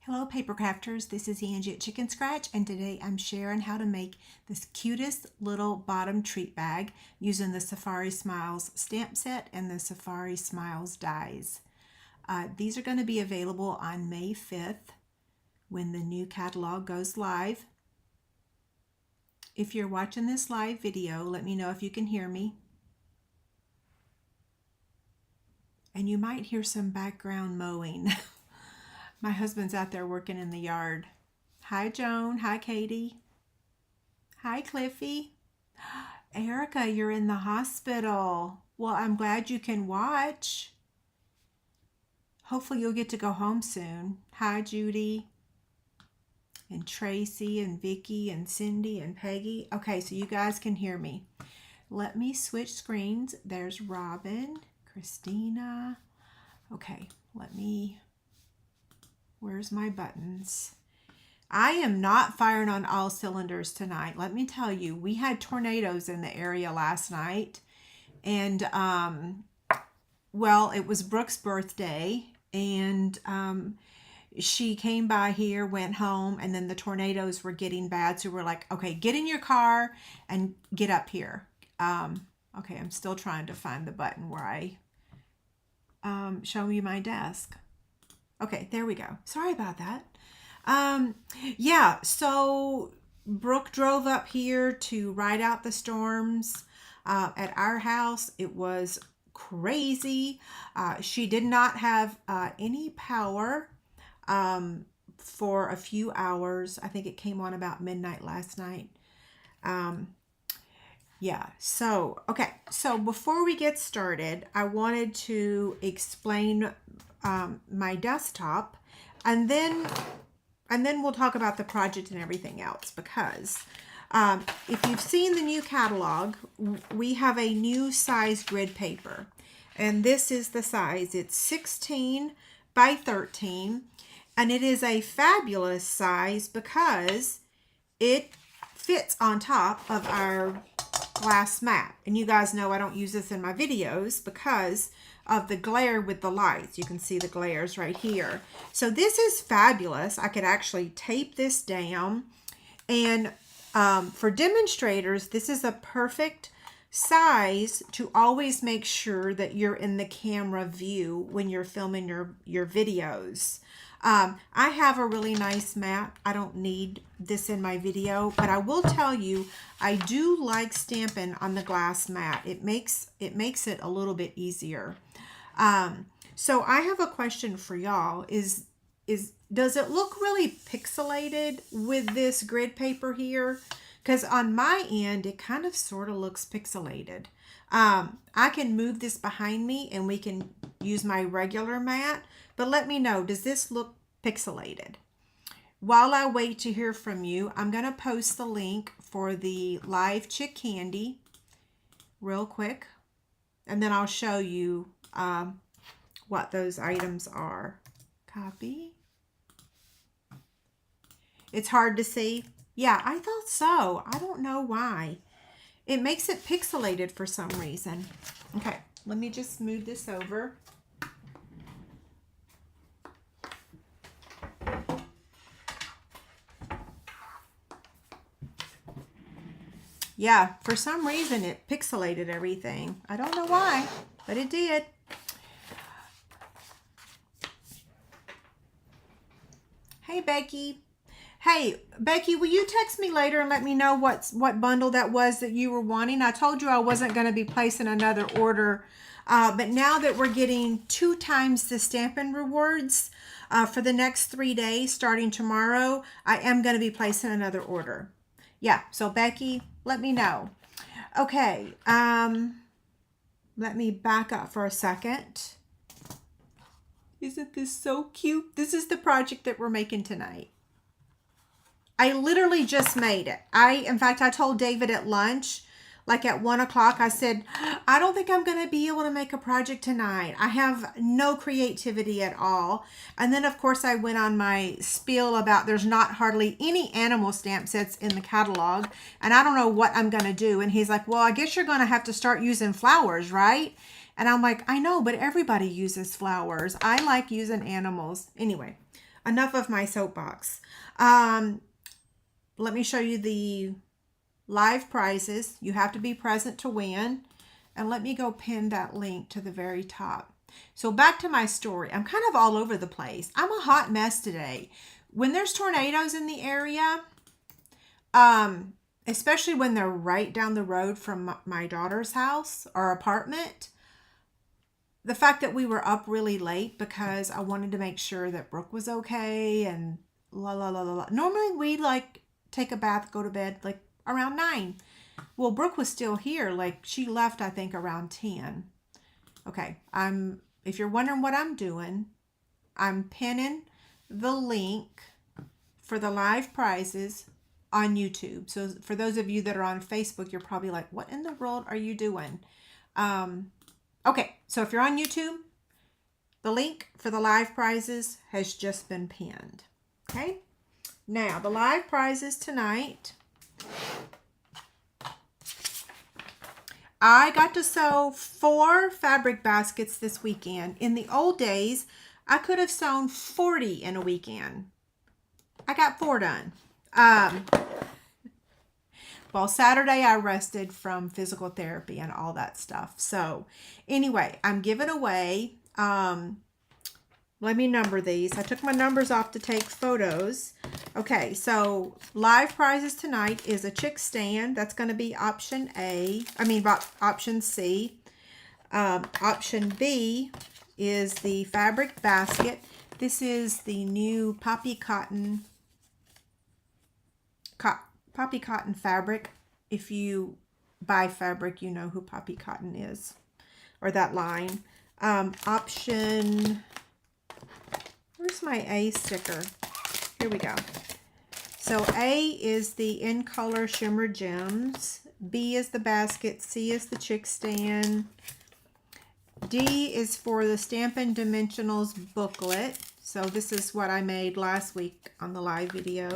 Hello paper crafters, this is Angie at Chicken Scratch, and today I'm sharing how to make this cutest little bottom treat bag using the Safari Smiles stamp set and the Safari Smiles dies. These are going to be available on May 5th when the new catalog goes live. If you're watching this live video, let me know if you can hear me. And you might hear some background mowing. My husband's out there working in the yard. Hi, Joan. Hi, Katie. Hi, Cliffy. Erica, you're in the hospital. Well, I'm glad you can watch. Hopefully you'll get to go home soon. Hi, Judy. And Tracy and Vicky and Cindy and Peggy. Okay, so you guys can hear me. Let me switch screens. There's Robin, Christina. Okay, where's my buttons? I am not firing on all cylinders tonight. Let me tell you, we had tornadoes in the area last night. And, well, it was Brooke's birthday. And she came by here, went home, and then the tornadoes were getting bad. So we're like, okay, get in your car and get up here. Okay, I'm still trying to find the button where I show you my desk. Okay, there we go. Sorry about that. Yeah, so Brooke drove up here to ride out the storms at our house. It was crazy. She did not have any power for a few hours. I think it came on about midnight last night. Yeah, so, okay. So before we get started, I wanted to explain my desktop, and then we'll talk about the project and everything else, because if you've seen the new catalog, we have a new size grid paper, and this is the size. It's 16 by 13, and it is a fabulous size because it fits on top of our glass mat. And you guys know I don't use this in my videos because of the glare with the lights. You can see the glares right here. So this is fabulous. I could actually tape this down. And for demonstrators, this is a perfect size to always make sure that you're in the camera view when you're filming your videos. I have a really nice mat. I don't need this in my video, but I will tell you, I do like stamping on the glass mat. It makes it a little bit easier. So I have a question for y'all. Does it look really pixelated with this grid paper here? Because on my end, it kind of sort of looks pixelated. I can move this behind me and we can use my regular mat, but let me know, does this look pixelated? While I wait to hear from you, I'm going to post the link for the live chick candy real quick, and then I'll show you what those items are. Copy. It's hard to see. Yeah, I thought so. I don't know why. It makes it pixelated for some reason. Okay, let me just move this over. Yeah, for some reason it pixelated everything. I don't know why, but it did. Hey, Becky. Hey, Becky, will you text me later and let me know what bundle that was that you were wanting? I told you I wasn't going to be placing another order, but now that we're getting 2 times the Stampin' Rewards for the next 3 days, starting tomorrow, I am going to be placing another order. Yeah, so Becky, let me know. Okay, let me back up for a second. Isn't this so cute? This is the project that we're making tonight. I literally just made it. In fact, I told David at lunch, like at 1 o'clock, I said, I don't think I'm going to be able to make a project tonight. I have no creativity at all. And then, of course, I went on my spiel about there's not hardly any animal stamp sets in the catalog, and I don't know what I'm going to do. And he's like, well, I guess you're going to have to start using flowers, right? And I'm like, I know, but everybody uses flowers. I like using animals. Anyway, enough of my soapbox. Let me show you the live prizes. You have to be present to win. And let me go pin that link to the very top. So back to my story. I'm kind of all over the place. I'm a hot mess today. When there's tornadoes in the area, especially when they're right down the road from my daughter's house or apartment, the fact that we were up really late because I wanted to make sure that Brooke was okay and la la la la la. Normally we like take a bath, go to bed like around 9. Well, Brooke was still here. Like she left, I think, around 10. Okay, if you're wondering what I'm doing, I'm pinning the link for the live prizes on YouTube. So for those of you that are on Facebook, you're probably like, what in the world are you doing? Okay, so if you're on YouTube, the link for the live prizes has just been pinned. Okay, now the live prizes tonight. I got to sew 4 fabric baskets this weekend. In the old days, I could have sewn 40 in a weekend. I got 4 done. Well, Saturday I rested from physical therapy and all that stuff. So anyway, I'm giving away, let me number these. I took my numbers off to take photos. Okay, so live prizes tonight is a chick stand. That's going to be option option C. Option B is the fabric basket. This is the new poppy cotton fabric. If you buy fabric, you know who Poppy Cotton is, or that line. Option, where's my A sticker? Here we go. So A is the In Color Shimmer Gems. B is the basket. C is the chick stand. D is for the Stampin' Dimensionals booklet. So this is what I made last week on the live video.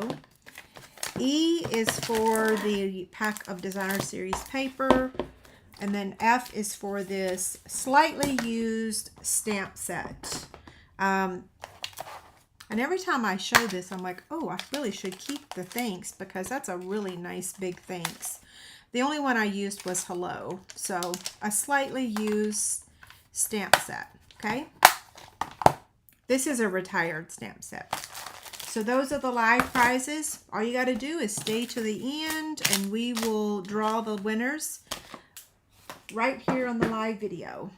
E is for the pack of Designer Series paper. And then F is for this slightly used stamp set. And every time I show this, I'm like, oh, I really should keep the thanks because that's a really nice big thanks. The only one I used was hello. So a slightly used stamp set, okay? This is a retired stamp set. So those are the live prizes. All you got to do is stay to the end and we will draw the winners right here on the live video.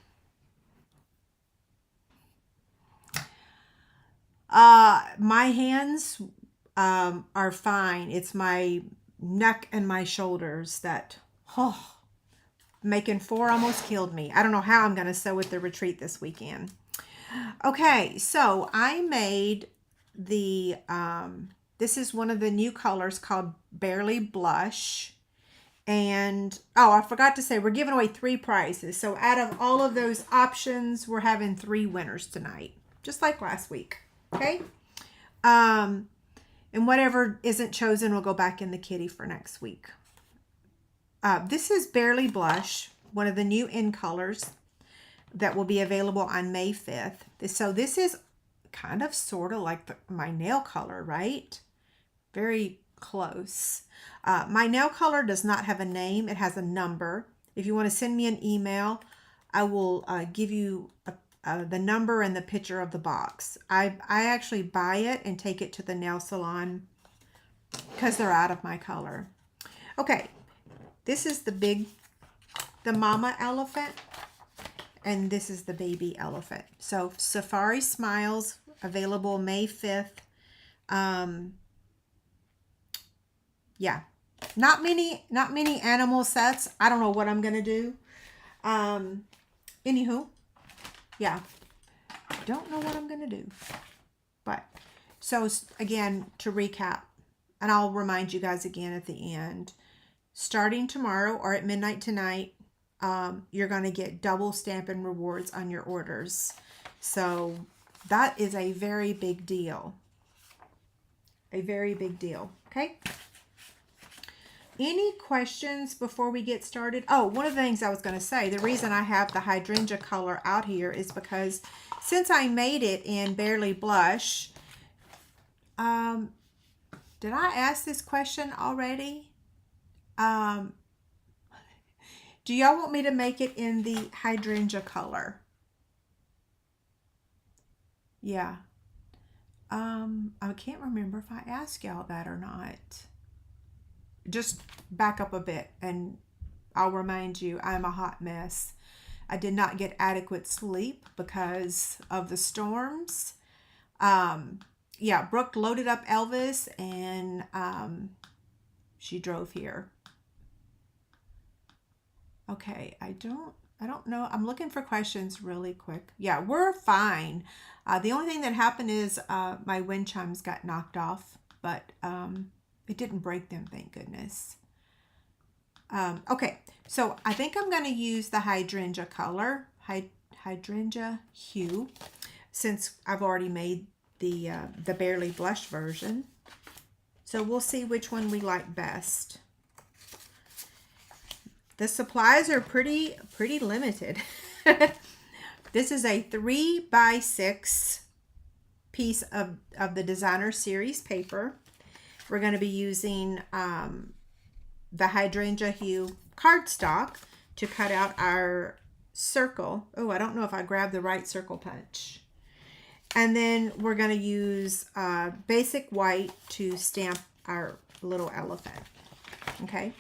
My hands are fine. It's my neck and my shoulders that, making 4 almost killed me. I don't know how I'm going to sew at the retreat this weekend. Okay, so I made the, this is one of the new colors called Barely Blush. And, oh, I forgot to say, we're giving away 3 prizes. So out of all of those options, we're having 3 winners tonight, just like last week. Okay. And whatever isn't chosen will go back in the kitty for next week. This is Barely Blush, one of the new in colors that will be available on May 5th. So this is kind of sort of like my nail color, right? Very close. My nail color does not have a name. It has a number. If you want to send me an email, I will give you the number and the picture of the box. I actually buy it and take it to the nail salon because they're out of my color. Okay, this is the mama elephant, and this is the baby elephant. So Safari Smiles, available May 5th. Yeah, not many animal sets. I don't know what I'm gonna do. Anywho, yeah, don't know what I'm gonna do. But so again, to recap, and I'll remind you guys again at the end, starting tomorrow or at midnight tonight, you're gonna get double Stampin' Rewards on your orders. So that is a very big deal. A very big deal. Okay. Any questions before we get started? Oh, one of the things I was going to say, the reason I have the Hydrangea color out here is because since I made it in Barely Blush, Um, did I ask this question already? Um, do y'all want me to make it in the hydrangea color? Yeah. I can't remember if I asked y'all that or not. Just back up a bit and I'll remind you, I'm a hot mess. I did not get adequate sleep because of the storms. Yeah, Brooke loaded up Elvis and she drove here. Okay, I don't know. I'm looking for questions really quick. Yeah, we're fine. The only thing that happened is my wind chimes got knocked off, but it didn't break them, thank goodness. Okay, so I think I'm going to use the hydrangea color, hydrangea hue, since I've already made the Barely Blush version. So we'll see which one we like best. The supplies are pretty limited. This is a 3x6 piece of the Designer Series paper. We're going to be using the Hydrangea hue cardstock to cut out our circle. Oh, I don't know if I grabbed the right circle punch. And then we're going to use basic white to stamp our little elephant. Okay.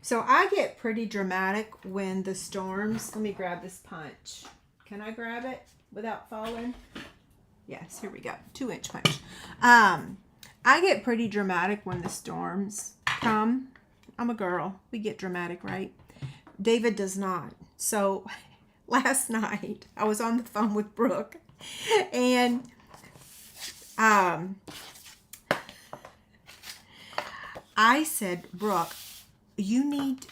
So I get pretty dramatic when the storms, let me grab this punch. Can I grab it without falling? Yes, here we go. 2-inch punch. I get pretty dramatic when the storms come. I'm a girl. We get dramatic, right? David does not. So last night I was on the phone with Brooke and I said, Brooke, you need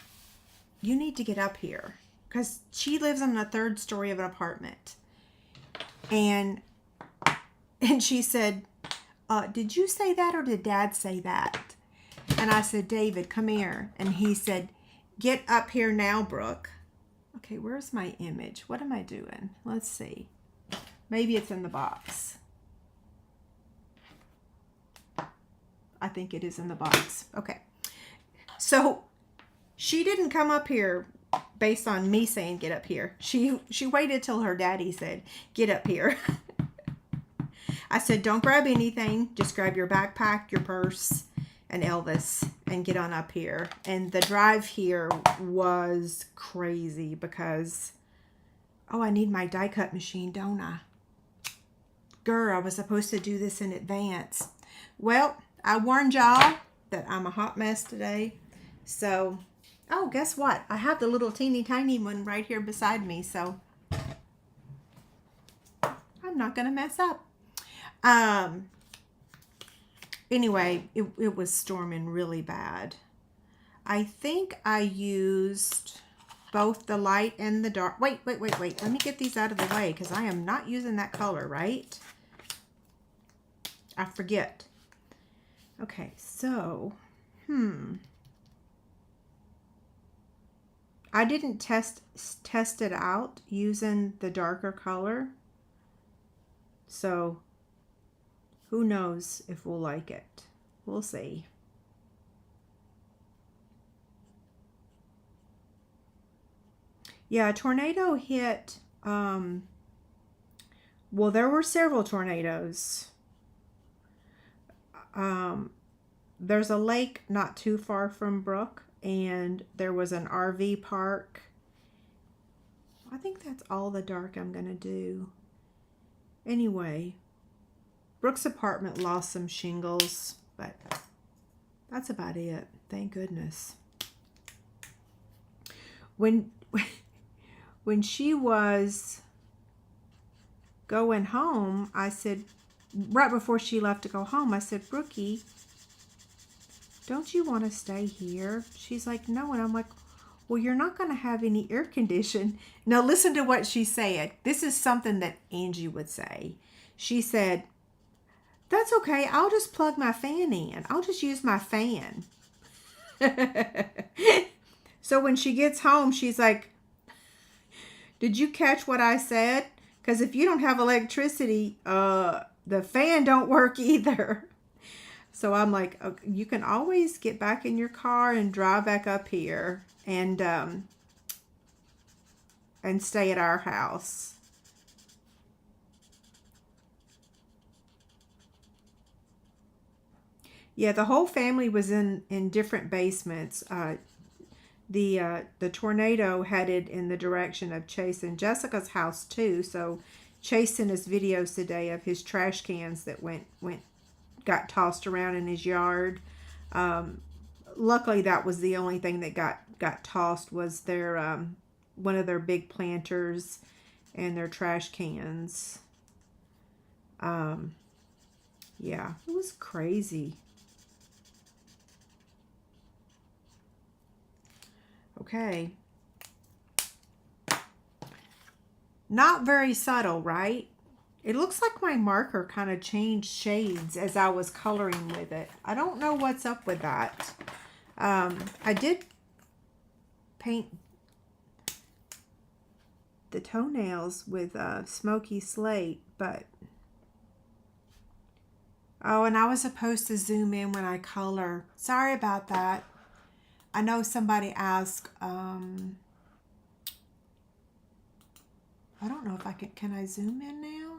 to get up here, because she lives on the 3rd story of an apartment. And she said, did you say that or did Dad say that? And I said, David, come here. And he said, get up here now, Brooke. Okay, where's my image? What am I doing? Let's see. Maybe it's in the box. I think it is in the box. Okay. So she didn't come up here based on me saying get up here. She waited till her daddy said, get up here. I said, don't grab anything. Just grab your backpack, your purse, and Elvis and get on up here. And the drive here was crazy because, oh, I need my die cut machine, don't I? Girl, I was supposed to do this in advance. Well, I warned y'all that I'm a hot mess today. So, oh, guess what? I have the little teeny tiny one right here beside me. So, I'm not going to mess up. Anyway, it was storming really bad. I think I used both the light and the dark. Wait. Let me get these out of the way because I am not using that color, right? I forget. Okay, so, I didn't test it out using the darker color. So, who knows if we'll like it. We'll see. Yeah, a tornado hit, well, there were several tornadoes. There's a lake not too far from Brooke, and there was an RV park. I think that's all the dark I'm going to do. Anyway, Brooke's apartment lost some shingles, but that's about it. Thank goodness. When she was going home, I said, right before she left to go home, I said, Brookie, don't you want to stay here? She's like, no. And I'm like, well, you're not going to have any air condition. Now listen to what she said. This is something that Angie would say. She said, that's okay. I'll just plug my fan in. I'll just use my fan. So when she gets home, she's like, did you catch what I said? Because if you don't have electricity, the fan don't work either. So I'm like, okay, you can always get back in your car and drive back up here and stay at our house. Yeah, the whole family was in different basements. The tornado headed in the direction of Chase and Jessica's house too. So Chase sent us videos today of his trash cans that got tossed around in his yard. Luckily, that was the only thing that got tossed was their one of their big planters and their trash cans. Yeah, it was crazy. Okay. Not very subtle, right? It looks like my marker kind of changed shades as I was coloring with it. I don't know what's up with that. I did paint the toenails with smoky slate, but... Oh, and I was supposed to zoom in when I color. Sorry about that. I know somebody asked, I don't know if can I zoom in now?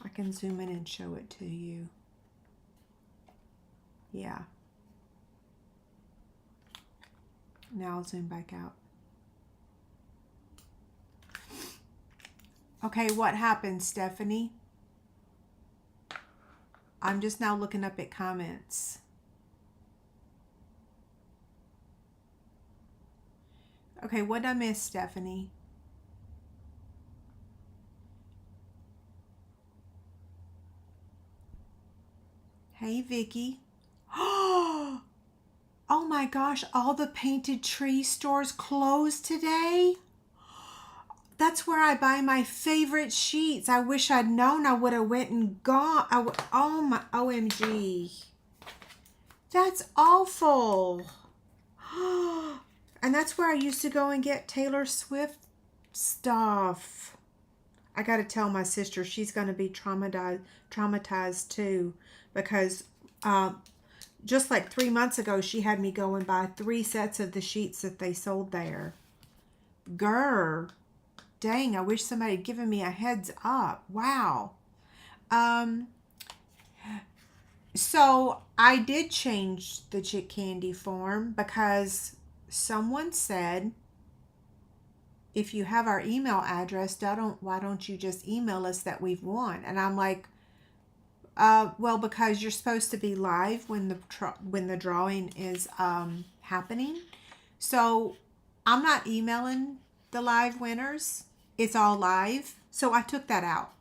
I can zoom in and show it to you. Yeah. Now I'll zoom back out. Okay, what happened, Stephanie? I'm just now looking up at comments. Okay, what did I miss, Stephanie? Hey, Vicky. Oh my gosh, all the painted tree stores closed today? That's where I buy my favorite sheets. I wish I'd known. I would have went and gone. Oh my, OMG. That's awful. And that's where I used to go and get Taylor Swift stuff. I got to tell my sister she's going to be traumatized too, because just like 3 months ago, she had me go and buy 3 sets of the sheets that they sold there. Grr. Dang, I wish somebody had given me a heads up. Wow. So I did change the Chick Candy form because someone said, if you have our email address, why don't you just email us that we've won? And I'm like, well, because you're supposed to be live when the drawing is happening. So I'm not emailing the live winners. It's all live. So I took that out.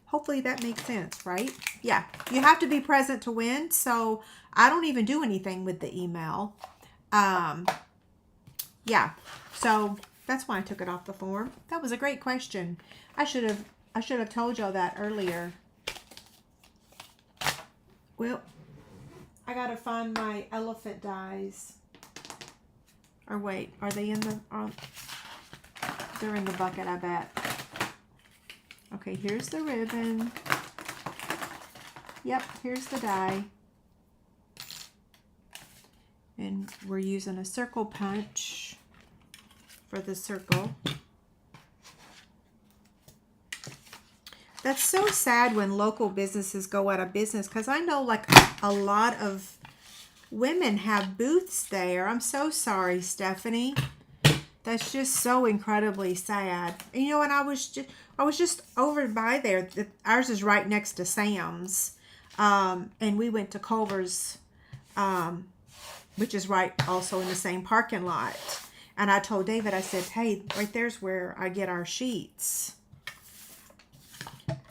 Hopefully that makes sense, right? Yeah, you have to be present to win. So I don't even do anything with the email. Yeah, so that's why I took it off the form. That was a great question. I should have told y'all that earlier. Well, I gotta find my elephant dies. Or wait, are they in the... they're in the bucket, I bet. Okay, here's the ribbon. Yep, here's the die. And we're using a circle punch for the circle. That's so sad when local businesses go out of business, because I know like a lot of women have booths there. I'm so sorry, Stephanie. That's just so incredibly sad. And, you know, and I was just over by there. Ours is right next to Sam's. And we went to Culver's, which is right also in the same parking lot. And I told David, I said, hey, right there's where I get our sheets.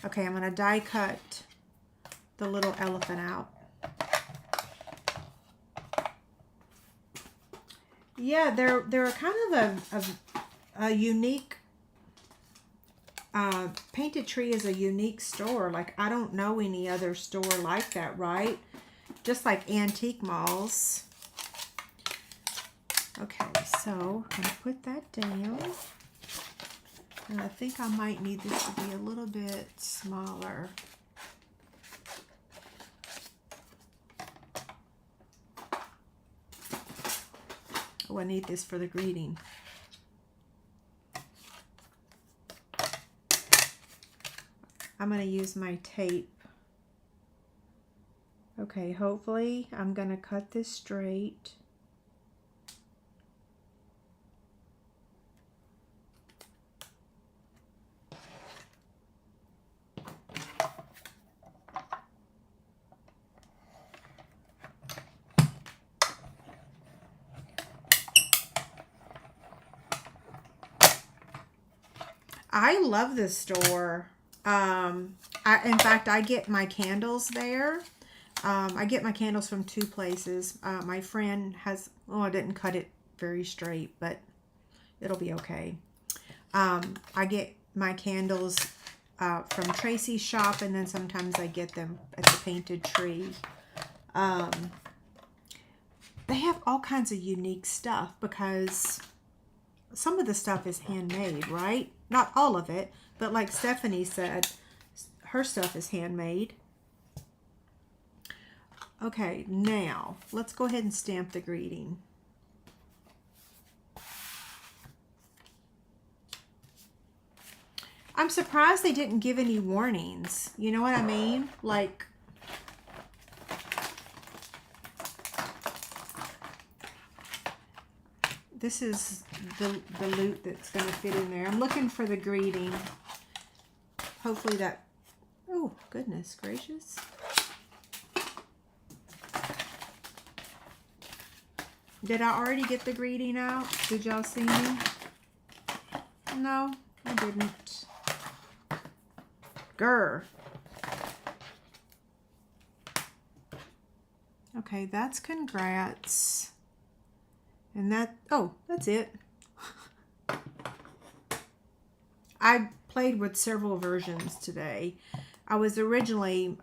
Okay, I'm going to die cut the little elephant out. Yeah, they're kind of a unique, Painted Tree is a unique store. Like, I don't know any other store like that, right? Just like antique malls. Okay, so I'm going to put that down. And I think I might need this to be a little bit smaller. Oh, I need this for the greeting. I'm going to use my tape. Okay, hopefully I'm going to cut this straight. I love this store. In fact, I get my candles there. I get my candles from two places. My friend has, oh, I didn't cut it very straight, but it'll be okay. I get my candles from Tracy's shop, and then sometimes I get them at the Painted Tree. They have all kinds of unique stuff because some of the stuff is handmade, right? Not all of it, but like Stephanie said, her stuff is handmade. Okay, now let's go ahead and stamp the greeting. I'm surprised they didn't give any warnings. You know what I mean? Like, this is the loot that's going to fit in there. I'm looking for the greeting. Hopefully that, oh, goodness gracious. Did I already get the greeting out? Did y'all see me? No, I didn't. Grr. Okay, that's congrats. And that, oh, that's it. I played with several versions today. I was originally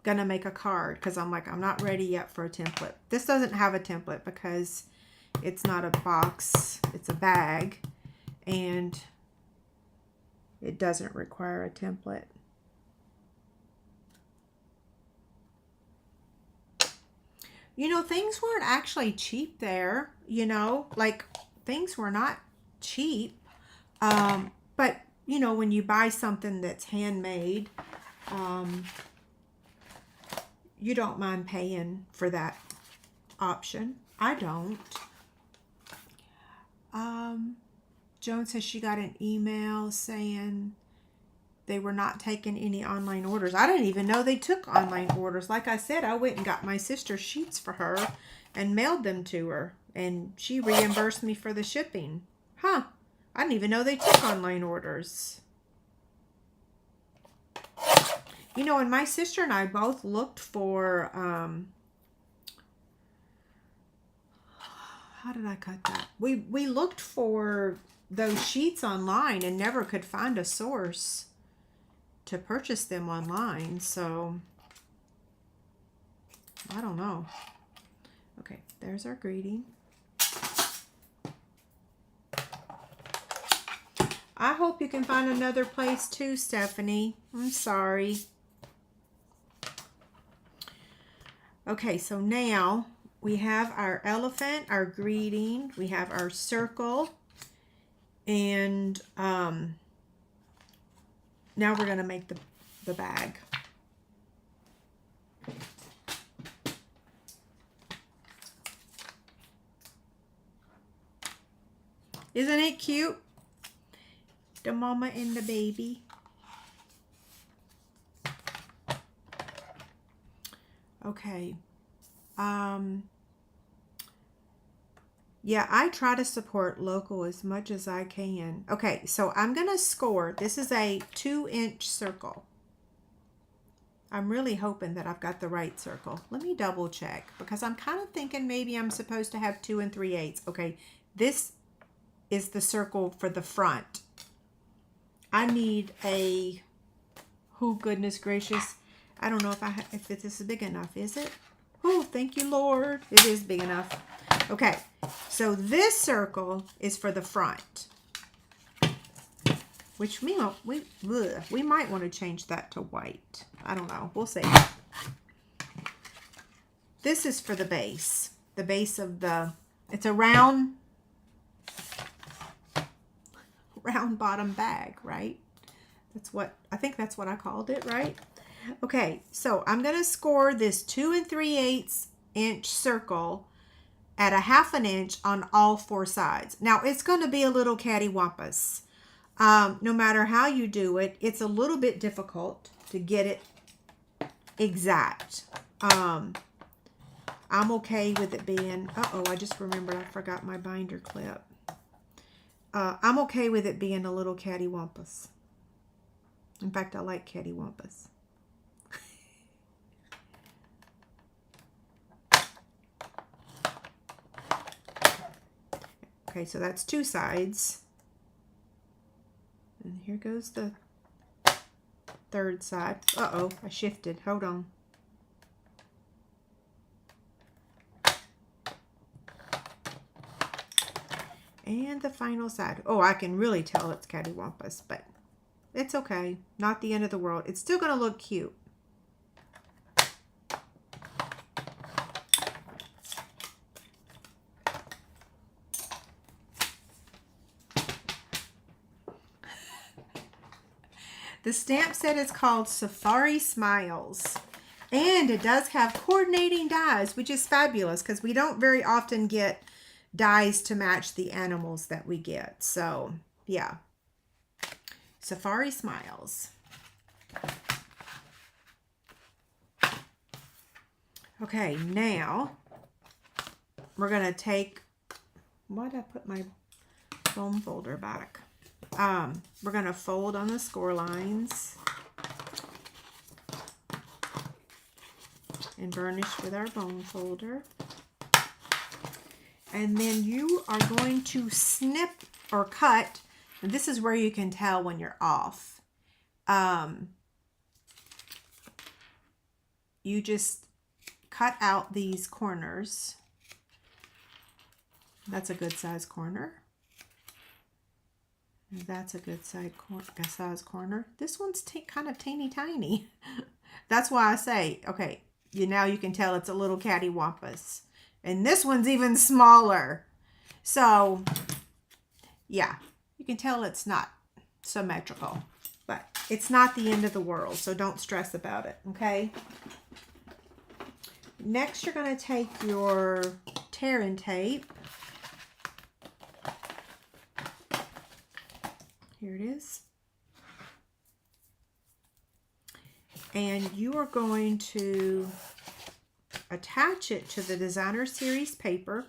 gonna make a card because I'm like, I'm not ready yet for a template. This doesn't have a template because it's not a box, it's a bag, and it doesn't require a template. You know, things weren't actually cheap there, you know, like things were not cheap. But, you know, when you buy something that's handmade, you don't mind paying for that option. I don't. Joan says she got an email saying they were not taking any online orders. I didn't even know they took online orders. Like I said, I went and got my sister sheets for her and mailed them to her. And she reimbursed me for the shipping. Huh. I didn't even know they took online orders. You know, and my sister and I both looked for, how did I cut that? We looked for those sheets online and never could find a source to purchase them online. So, I don't know. Okay, there's our greeting. I hope you can find another place too, Stephanie. I'm sorry. Okay, so now we have our elephant, our greeting, we have our circle, and now we're going to make the bag. Isn't it cute? The mama and the baby. Okay. Yeah, I try to support local as much as I can. Okay, so I'm going to score. This is a 2-inch circle. I'm really hoping that I've got the right circle. Let me double check because I'm kind of thinking maybe I'm supposed to have 2 3/8. Okay, this is the circle for the front. I need a, oh goodness gracious, I don't know if this is big enough, is it? Oh, thank you, Lord. It is big enough. Okay, so this circle is for the front. which we might want to change that to white. I don't know. We'll see. This is for the base. The base of the, it's a round bottom bag, right? That's what, I think that's what I called it, right? Okay, so I'm going to score this 2 3/8 inch circle at a 1/2 inch on all 4 sides. Now it's going to be a little cattywampus. No matter how you do it, it's a little bit difficult to get it exact. I'm okay with it being, I just remembered I forgot my binder clip. I'm okay with it being a little cattywampus. In fact, I like cattywampus. Okay, so that's 2 sides. And here goes the 3rd side. Uh-oh, I shifted. Hold on. And the final side. Oh, I can really tell it's cattywampus, but it's okay. Not the end of the world. It's still going to look cute. The stamp set is called Safari Smiles. And it does have coordinating dies, which is fabulous because we don't very often get dies to match the animals that we get. So, yeah. Safari Smiles. Okay, now we're going to take, why did I put my foam folder back? We're going to fold on the score lines and burnish with our bone folder. And then you are going to snip or cut, and this is where you can tell when you're off. You just cut out these corners. That's a good size corner. That's a good size corner. This one's kind of teeny tiny. That's why I say, okay, now you can tell it's a little cattywampus. And this one's even smaller. So, yeah, you can tell it's not symmetrical. But it's not the end of the world, so don't stress about it, okay? Next, you're going to take your tear and tape. Here it is. And you are going to attach it to the Designer Series paper.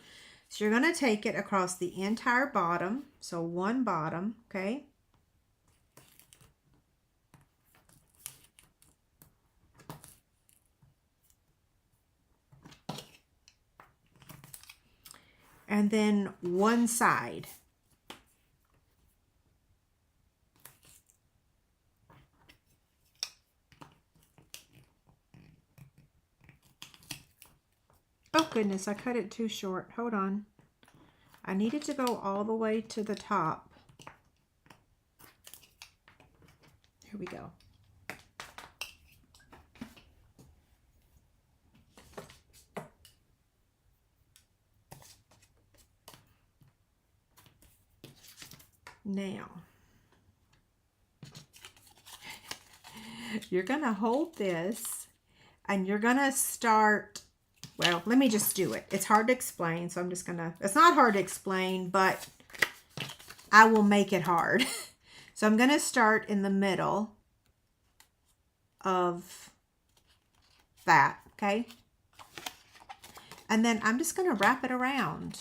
So you're going to take it across the entire bottom. So one bottom, okay? And then one side. Oh goodness, I cut it too short. Hold on. I needed to go all the way to the top. Here we go. Now, you're going to hold this and you're going to start. Well, let me just do it. It's hard to explain, so I'm just going to, it's not hard to explain, but I will make it hard. So I'm going to start in the middle of that, okay? And then I'm just going to wrap it around.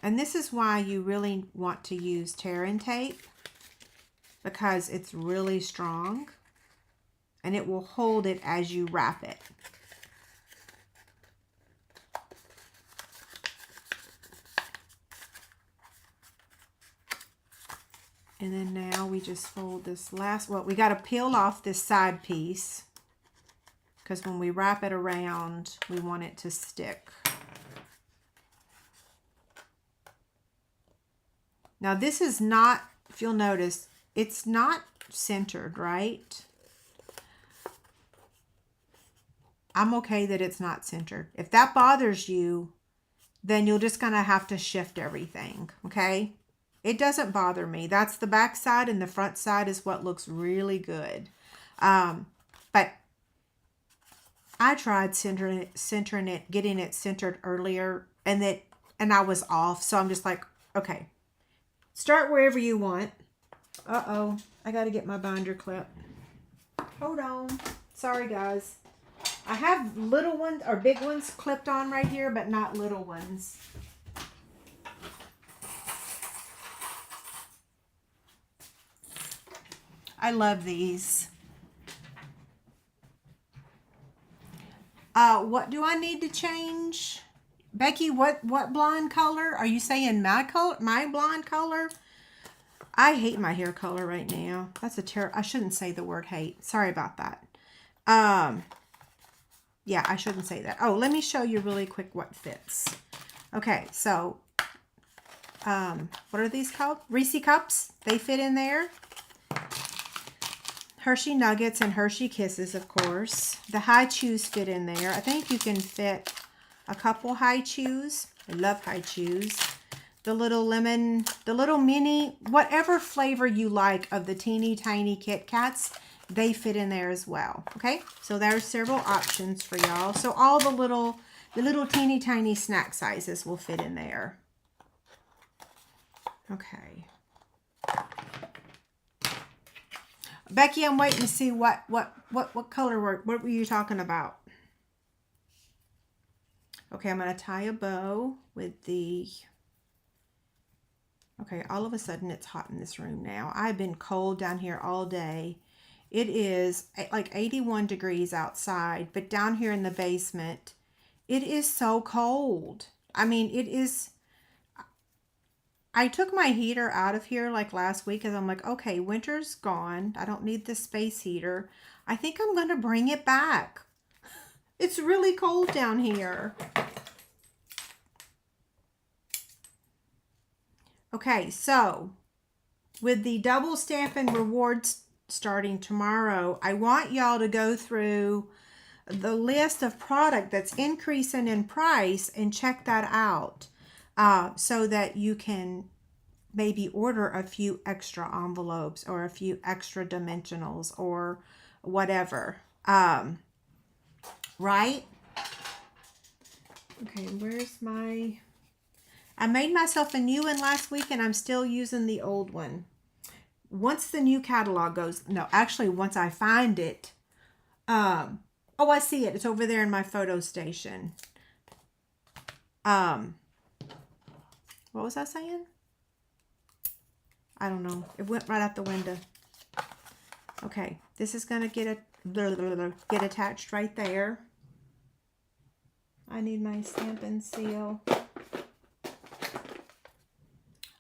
And this is why you really want to use tear and tape, because it's really strong and it will hold it as you wrap it. And then now we just fold this last, well, we got to peel off this side piece because when we wrap it around, we want it to stick. Now this is not, if you'll notice, it's not centered, right? I'm okay that it's not centered. If that bothers you, then you're just gonna have to shift everything, okay? It doesn't bother me. That's the back side, and the front side is what looks really good. But I tried centering it, getting it centered earlier, and I was off. So I'm just like, okay, start wherever you want. Uh-oh, I got to get my binder clip. Hold on. Sorry, guys. I have little ones or big ones clipped on right here, but not little ones. I love these. What do I need to change? Becky, what blonde color? Are you saying my color, my blonde color? I hate my hair color right now. That's I shouldn't say the word hate. Sorry about that. Yeah, I shouldn't say that. Oh, let me show you really quick what fits. Okay, so what are these called? Reese cups. They fit in there. Hershey Nuggets and Hershey Kisses, of course. The High Chews fit in there. I think you can fit a couple High Chews. I love High Chews. The little lemon, the little mini, whatever flavor you like of the teeny tiny Kit Kats, they fit in there as well. Okay, so there's several options for y'all. So all the little teeny tiny snack sizes will fit in there. Okay. Becky, I'm waiting to see what color work. What were you talking about? Okay, I'm going to tie a bow with the... Okay, all of a sudden it's hot in this room now. I've been cold down here all day. It is like 81 degrees outside, but down here in the basement, it is so cold. I mean, it is... I took my heater out of here like last week because I'm like, okay, winter's gone. I don't need the space heater. I think I'm going to bring it back. It's really cold down here. Okay, so with the double Stampin' Rewards starting tomorrow, I want y'all to go through the list of product that's increasing in price and check that out. So that you can maybe order a few extra envelopes or a few extra dimensionals or whatever. Right? Okay, where's my... I made myself a new one last week and I'm still using the old one. Once the new catalog goes... No, actually, once I find it... oh, I see it. It's over there in my photo station. What was I saying? I don't know. It went right out the window. Okay, this is gonna get attached right there. I need my Stampin' Seal.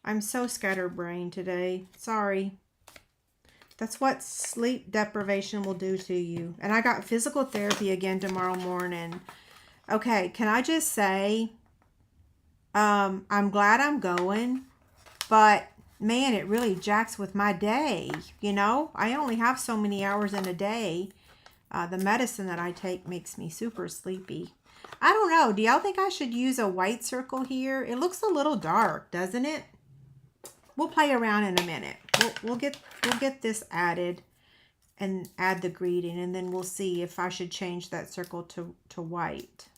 I'm so scatterbrained today. Sorry. That's what sleep deprivation will do to you. And I got physical therapy again tomorrow morning. Okay, can I just say... I'm glad I'm going, but man, it really jacks with my day. You know, I only have so many hours in a day. The medicine that I take makes me super sleepy. I don't know. Do y'all think I should use a white circle here? It looks a little dark, doesn't it? We'll play around in a minute. We'll get this added and add the greeting, and then we'll see if I should change that circle to white.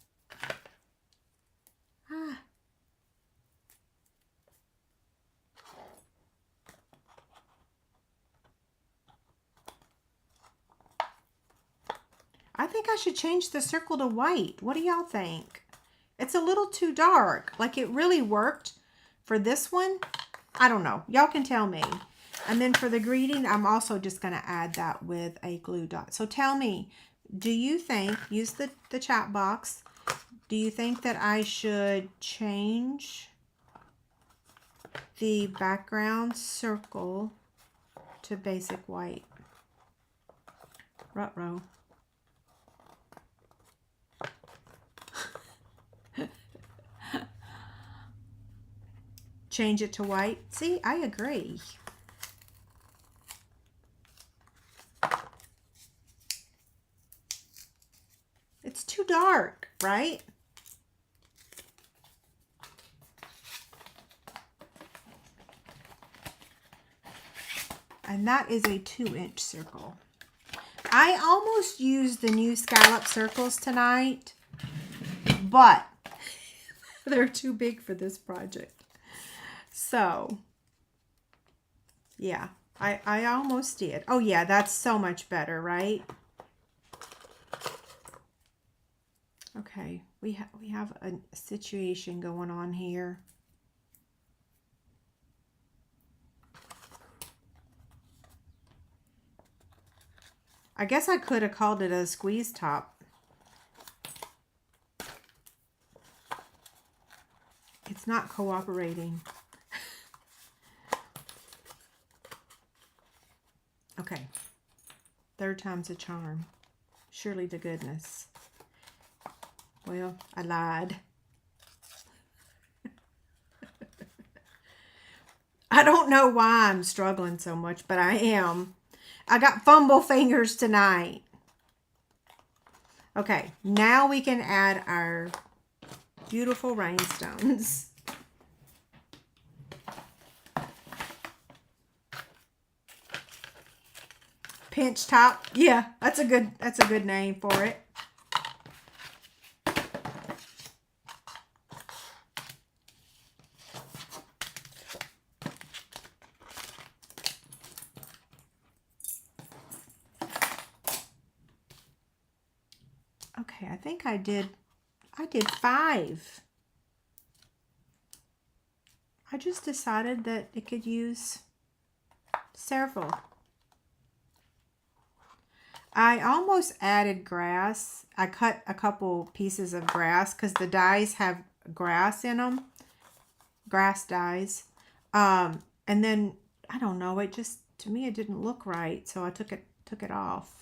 I think I should change the circle to white. What do y'all think? It's a little too dark. Like it really worked for this one. I don't know. Y'all can tell me. And then for the greeting, I'm also just going to add that with a glue dot. So tell me, do you think, use the chat box, do you think that I should change the background circle to basic white? Ruh-roh. change it to white. See, I agree. It's too dark, right? And that is a 2-inch circle. I almost used the new scallop circles tonight, but they're too big for this project. So, yeah, I almost did. Oh yeah, that's so much better, right? Okay, we have a situation going on here. I guess I could have called it a squeeze top. It's not cooperating. Okay, third time's a charm. Surely to goodness. Well, I lied. I don't know why I'm struggling so much, but I am. I got fumble fingers tonight. Okay, now we can add our beautiful rhinestones. Pinch top. Yeah, that's a good name for it. Okay, I think I did 5. I just decided that it could use several. I almost added grass. I cut a couple pieces of grass because the dies have grass in them. Grass dies. And then, I don't know, it just, to me, it didn't look right. So I took it off.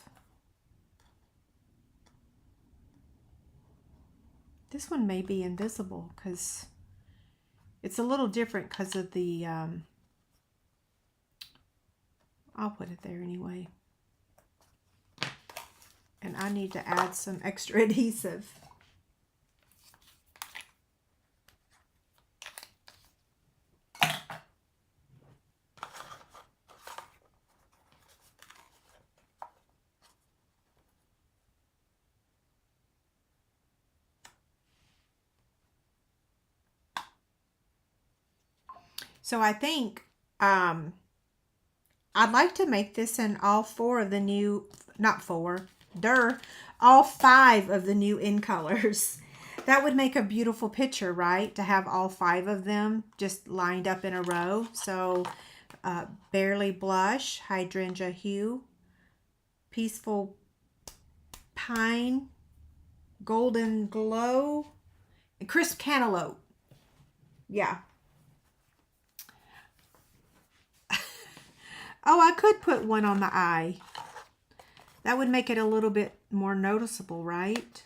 This one may be invisible because it's a little different because of the, I'll put it there anyway. And I need to add some extra adhesive. So I think I'd like to make this in all 4 of the new, not 4, all 5 of the new in colors. That would make a beautiful picture, right? To have all 5 of them just lined up in a row. So Barely Blush, Hydrangea Hue, Peaceful Pine, Golden Glow, and Crisp Cantaloupe. Yeah. Oh, I could put one on the eye. That would make it a little bit more noticeable, right?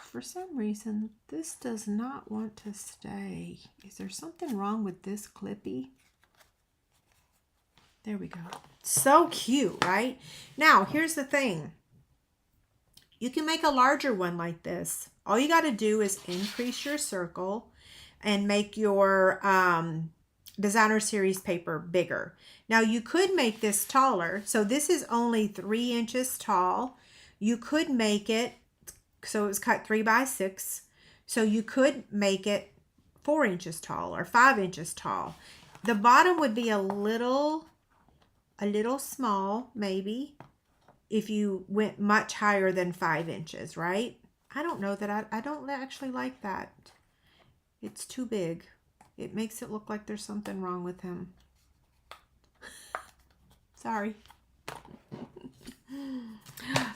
For some reason, this does not want to stay. Is there something wrong with this clippy? There we go. So cute, right? Now, here's the thing. You can make a larger one like this. All you got to do is increase your circle and make your designer series paper bigger. Now you could make this taller. So this is only 3 inches tall. You could make it, so it was cut 3 by 6. So you could make it 4 inches tall or 5 inches tall. The bottom would be a little small, maybe, if you went much higher than 5 inches, right? I don't know that I don't actually like that. It's too big. It makes it look like there's something wrong with him. Sorry.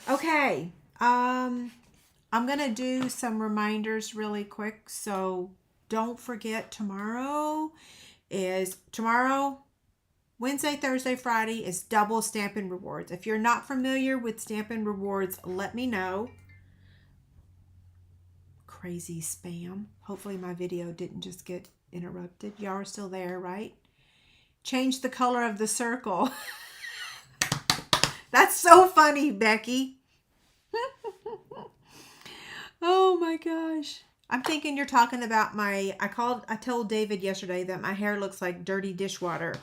Okay. I'm going to do some reminders really quick. So don't forget tomorrow Wednesday, Thursday, Friday is double Stampin' Rewards. If you're not familiar with Stampin' Rewards, let me know. Crazy spam. Hopefully my video didn't just get interrupted. Y'all are still there, right? Change the color of the circle. That's so funny, Becky. Oh my gosh. I'm thinking you're talking about my, I told David yesterday that my hair looks like dirty dishwater.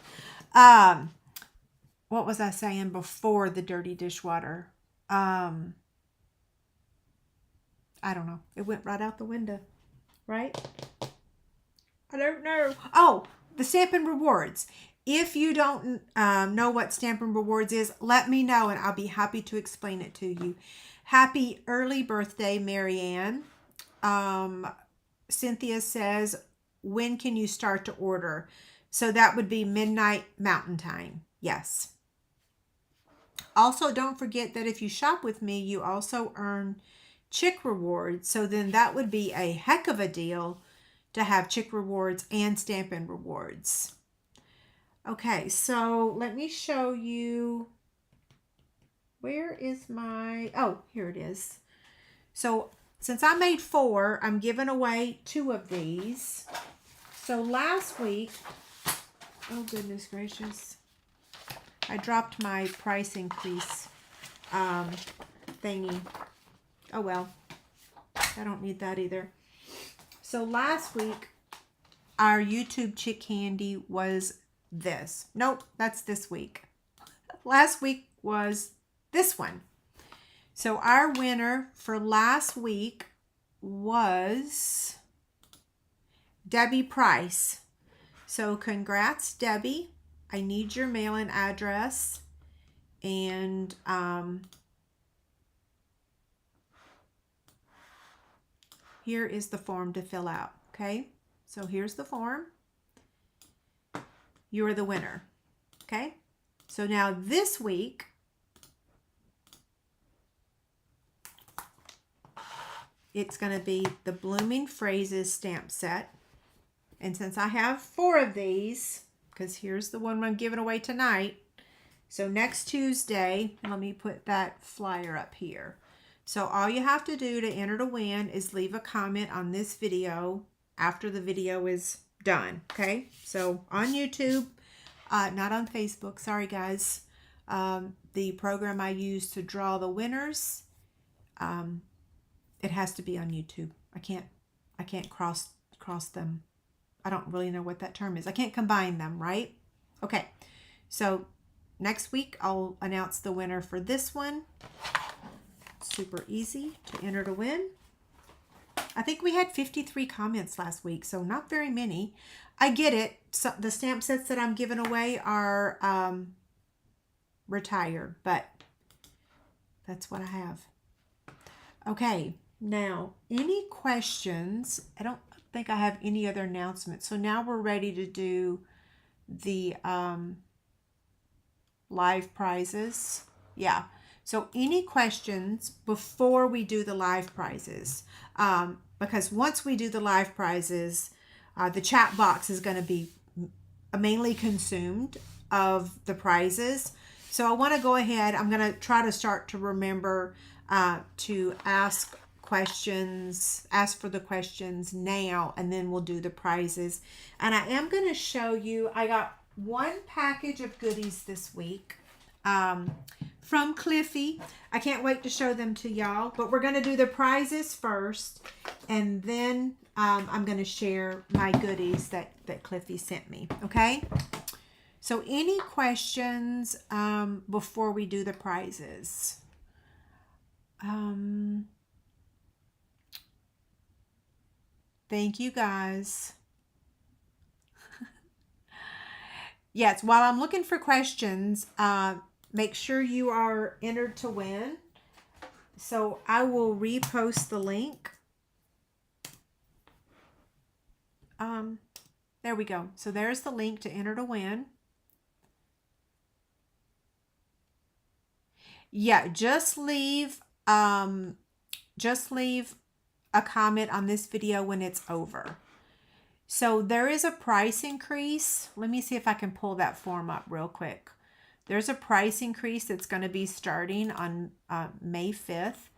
What was I saying before the dirty dishwater? I don't know. It went right out the window, right? I don't know. Oh, the Stampin' Rewards. If you don't know what Stampin' Rewards is, let me know and I'll be happy to explain it to you. Happy early birthday, Marianne. Cynthia says, when can you start to order? So that would be midnight Mountain Time. Yes. Also, don't forget that if you shop with me, you also earn Chick Rewards. So then that would be a heck of a deal to have Chick Rewards and Stampin' Rewards. Okay, so let me show you. Where is my, oh, here it is. So since I made 4, I'm giving away 2 of these. So last week, oh goodness gracious, I dropped my price increase thingy. Oh well, I don't need that either. So last week, our YouTube Chick Candy was this. Nope, that's this week. Last week was this one. So our winner for last week was Debbie Price. So congrats, Debbie. I need your mailing address. And here is the form to fill out. Okay, so here's the form. You're the winner. Okay, so now this week, it's going to be the Blooming Phrases stamp set. And since I have 4 of these, because here's the one I'm giving away tonight. So next Tuesday, let me put that flyer up here. So all you have to do to enter to win is leave a comment on this video after the video is done. Okay, so on YouTube, not on Facebook. Sorry guys. The program I use to draw the winners, it has to be on YouTube. I can't cross them. I don't really know what that term is. I can't combine them, right? Okay. So next week I'll announce the winner for this one. Super easy to enter to win. I think we had 53 comments last week, so not very many. I get it. So the stamp sets that I'm giving away are retired, but that's what I have. Okay. Now, any questions? I don't think I have any other announcements. So now we're ready to do the live prizes. Yeah. So any questions before we do the live prizes? Because once we do the live prizes, the chat box is going to be mainly consumed of the prizes. So I want to go ahead. I'm going to try to start to remember to ask for the questions now, and then we'll do the prizes. And I am going to show you, I got 1 package of goodies this week from Cliffy. I can't wait to show them to y'all, but we're going to do the prizes first, and then I'm going to share my goodies that Cliffy sent me. Okay, so any questions before we do the prizes? Thank you guys. Yes, while I'm looking for questions, make sure you are entered to win. So I will repost the link. There we go. So there's the link to enter to win. Yeah, just leave a comment on this video when it's over. So there is a price increase. Let me see if I can pull that form up real quick. There's a price increase that's going to be starting on May 5th.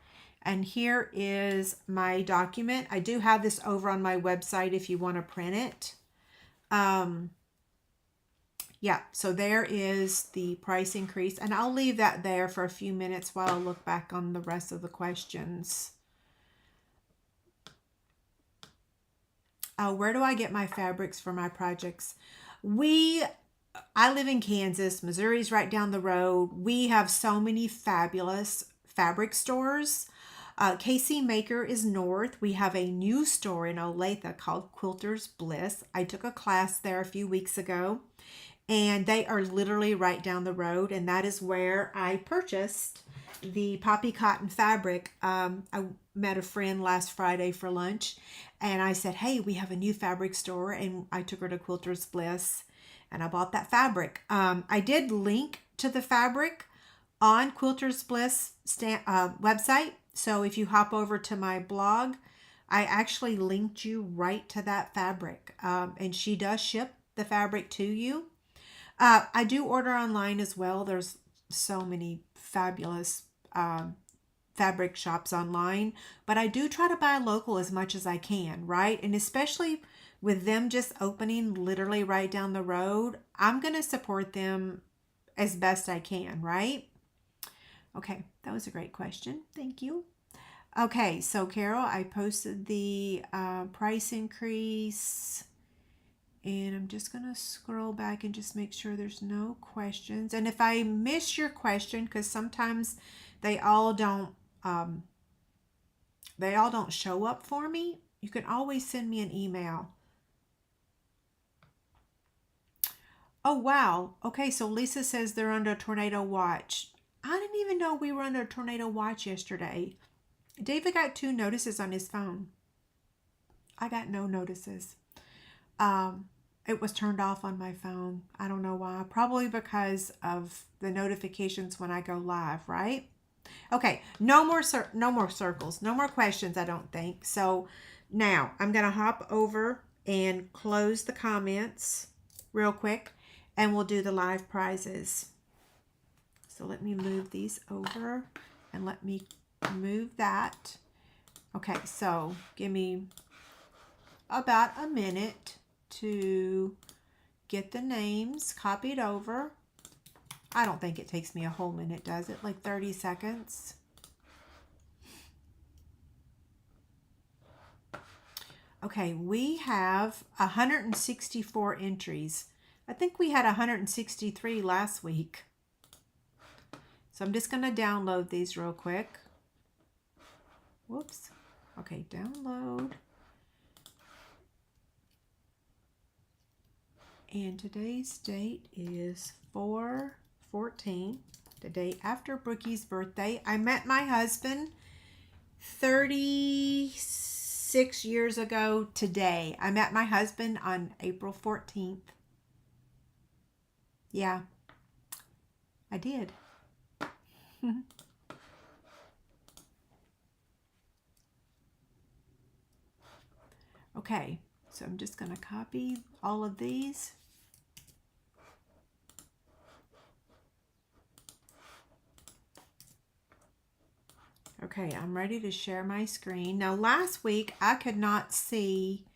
And here is my document. I do have this over on my website if you want to print it. Yeah, so there is the price increase. And I'll leave that there for a few minutes while I look back on the rest of the questions. Where do I get my fabrics for my projects? I live in Kansas. Missouri's right down the road. We have so many fabulous fabric stores. KC Maker is north. We have a new store in Olathe called Quilter's Bliss. I took a class there a few weeks ago, and they are literally right down the road, and that is where I purchased the poppy cotton fabric. I met a friend last Friday for lunch, and I said, hey, we have a new fabric store, and I took her to Quilter's Bliss, and I bought that fabric. I did link to the fabric on Quilter's Bliss website, so if you hop over to my blog, I actually linked you right to that fabric, and she does ship the fabric to you. I do order online as well. There's so many fabulous fabric shops online, but I do try to buy local as much as I can, right? And especially with them just opening literally right down the road, I'm going to support them as best I can, right? Okay, that was a great question. Thank you. Okay, so Carol, I posted the price increase, and I'm just going to scroll back and just make sure there's no questions. And if I miss your question, because sometimes they all don't show up for me, you can always send me an email. Oh, wow. Okay, so Lisa says they're under a tornado watch. I didn't even know we were under a tornado watch yesterday. David got 2 notices on his phone. I got no notices. It was turned off on my phone. I don't know why. Probably because of the notifications when I go live, right? Okay, no more circles, no more questions, I don't think. So now I'm going to hop over and close the comments real quick, and we'll do the live prizes. So let me move these over, and let me move that. Okay, so give me about a minute to get the names copied over. I don't think it takes me a whole minute, does it? Like 30 seconds. Okay, we have 164 entries. I think we had 163 last week. So I'm just going to download these real quick. Whoops. Okay, download. And today's date is 4/14, the day after Brookie's birthday. I met my husband 36 years ago today. I met my husband on April 14th. Yeah, I did. Okay, so I'm just going to copy all of these. Okay, I'm ready to share my screen. Now, last week, I could not see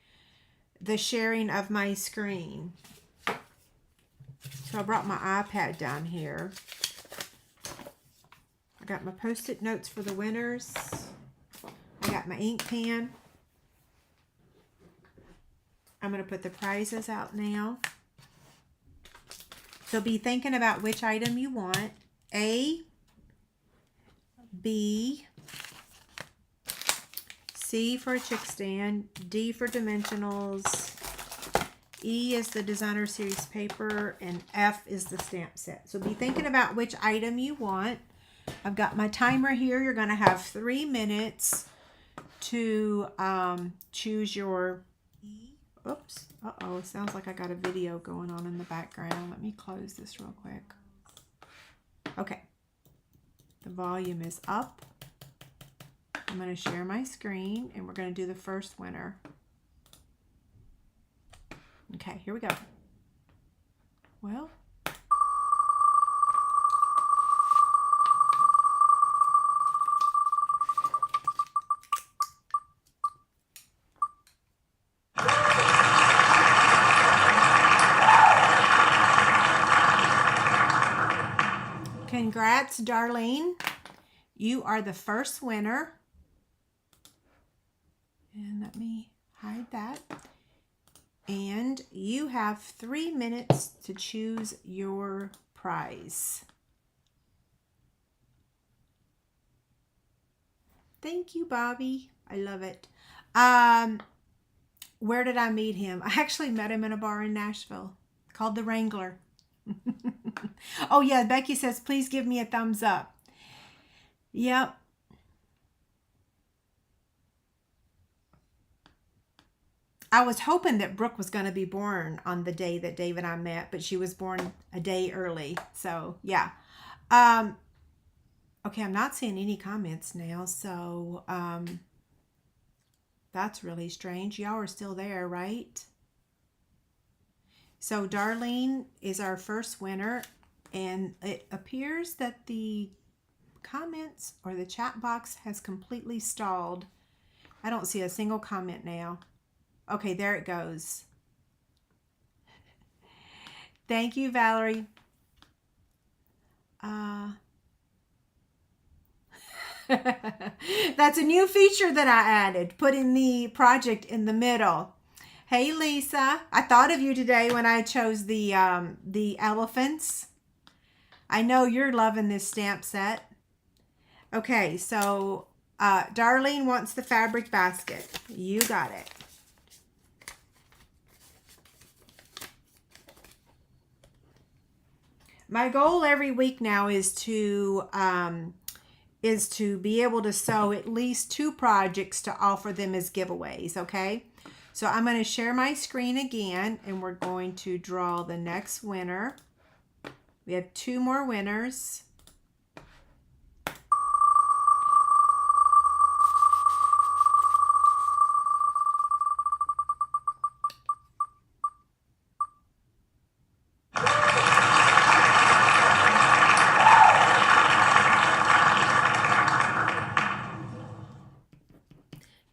the sharing of my screen. So I brought my iPad down here. I got my Post-it notes for the winners. I got my ink pen. I'm going to put the prizes out now. So be thinking about which item you want. A, B, C for a chick stand, D for dimensionals, E is the designer series paper, and F is the stamp set. So be thinking about which item you want. I've got my timer here. You're going to have 3 minutes to choose your... Oops. Uh-oh. It sounds like I got a video going on in the background. Let me close this real quick. Okay. The volume is up. I'm going to share my screen, and we're going to do the first winner. Okay, here we go. Well, congrats, Darlene. You are the first winner. And let me hide that. And you have 3 minutes to choose your prize. Thank you, Bobby. I love it. Where did I meet him? I actually met him in a bar in Nashville called the Wrangler. Oh yeah, Becky says, please give me a thumbs up. Yep. I was hoping that Brooke was going to be born on the day that Dave and I met, but she was born a day early. So yeah. Okay, I'm not seeing any comments now, so that's really strange. Y'all are still there, right? So Darlene is our first winner, and it appears that the comments or the chat box has completely stalled. I don't see a single comment now. Okay, there it goes. Thank you, Valerie. That's a new feature that I added, putting the project in the middle. Hey, Lisa. I thought of you today when I chose the elephants. I know you're loving this stamp set. Okay, so Darlene wants the fabric basket. You got it. My goal every week now is to be able to sew at least 2 projects to offer them as giveaways, okay? So I'm going to share my screen again, and we're going to draw the next winner. We have 2 more winners.